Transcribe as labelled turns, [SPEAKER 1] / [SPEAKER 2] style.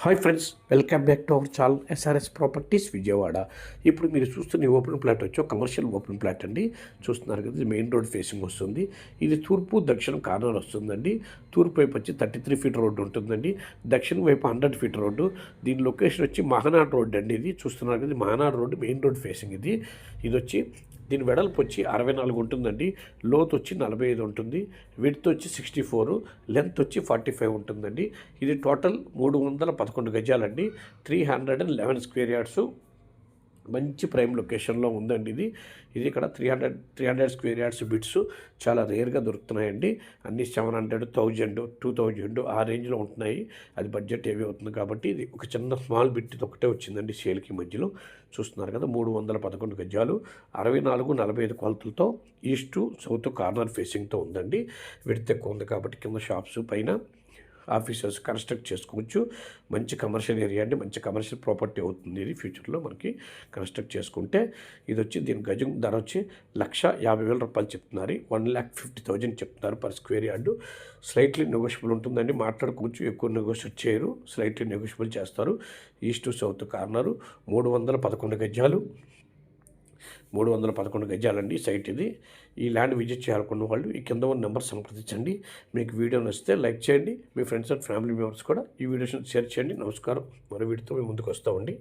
[SPEAKER 1] Hi friends, welcome back to our channel SRS Properties Vijayawada. ఇప్పుడు మీరు చూస్తున్న ఈ ఓపెన్ ప్లాట్ వచ్చి కమర్షియల్ ఓపెన్ ప్లాట్ అండి. చూస్తున్నారు కదా, ఇది మెయిన్ రోడ్ ఫేసింగ్ వస్తుంది. ఇది తూర్పు దక్షిణం కార్నర్ వస్తుందండి. తూర్పు వైపు వచ్చి 33 ఫీట్ రోడ్డు ఉంటుందండి. దక్షిణం వైపు 100 ఫీట్ రోడ్డు. దీని లొకేషన్ వచ్చి మహానాడు రోడ్ అండి. ఇది చూస్తున్నారు కదా, Mahanadu road main road facing ఇది. ఇది వచ్చి దీని వెడల్పు వచ్చి 64 ఉంటుందండి. లోతు వచ్చి 45 ఉంటుంది. విడ్త్ వచ్చి 64, లెంత్ వచ్చి 45 ఉంటుందండి. ఇది టోటల్ 311 గజాలండి. 311 square yards. మంచి ప్రైమ్ లొకేషన్లో ఉందండి ఇది. ఇది ఇక్కడ 300 స్క్వేర్ యార్డ్స్ బిట్స్ చాలా రేర్గా దొరుకుతున్నాయండి. అన్ని 700, 1000, 2000 ఆ రేంజ్లో ఉంటున్నాయి. అది బడ్జెట్ ఏవి అవుతుంది కాబట్టి ఇది ఒక చిన్న స్మాల్ బిట్ ఒకటే వచ్చిందండి సేల్కి మధ్యలో. చూస్తున్నారు కదా, 311 గజాలు, 64, 45 కొలతలతో ఈస్ట్ సౌత్ కార్నర్ ఫేసింగ్తో ఉందండి. విడత ఎక్కువ ఉంది కాబట్టి కింద షాప్స్ పైన ఆఫీసెస్ కన్స్ట్రక్ట్ చేసుకోవచ్చు. మంచి కమర్షియల్ ఏరియా అండి. మంచి కమర్షియల్ ప్రాపర్టీ అవుతుంది ఇది ఫ్యూచర్లో మనకి కన్స్ట్రక్ట్ చేసుకుంటే. ఇది వచ్చి దీని గజం ధర వచ్చి 1,50,000 రూపాయలు చెప్తున్నారు. 1,50,000 చెప్తున్నారు per square yard. Slightly negotiable ఉంటుందండి. మాట్లాడుకోవచ్చు, ఎక్కువ నెగోషియేట్ చేయరు, స్లైట్లీ నెగోషియబుల్ చేస్తారు. ఈస్ట్ సౌత్ కార్నరు, 311 గజాలు, 311 గజాలండి సైట్ ఇది. ఈ ల్యాండ్ విజిట్ చేయాలనుకున్న వాళ్ళు ఈ కింద ఉన్న నెంబర్ సంప్రదించండి. మీకు వీడియో నచ్చితే లైక్ చేయండి. మీ ఫ్రెండ్స్ అండ్ ఫ్యామిలీ మెంబర్స్ కూడా ఈ వీడియోస్ని షేర్ చేయండి. నమస్కారం. మరో వీడియోతో మేము ముందుకు వస్తామండి.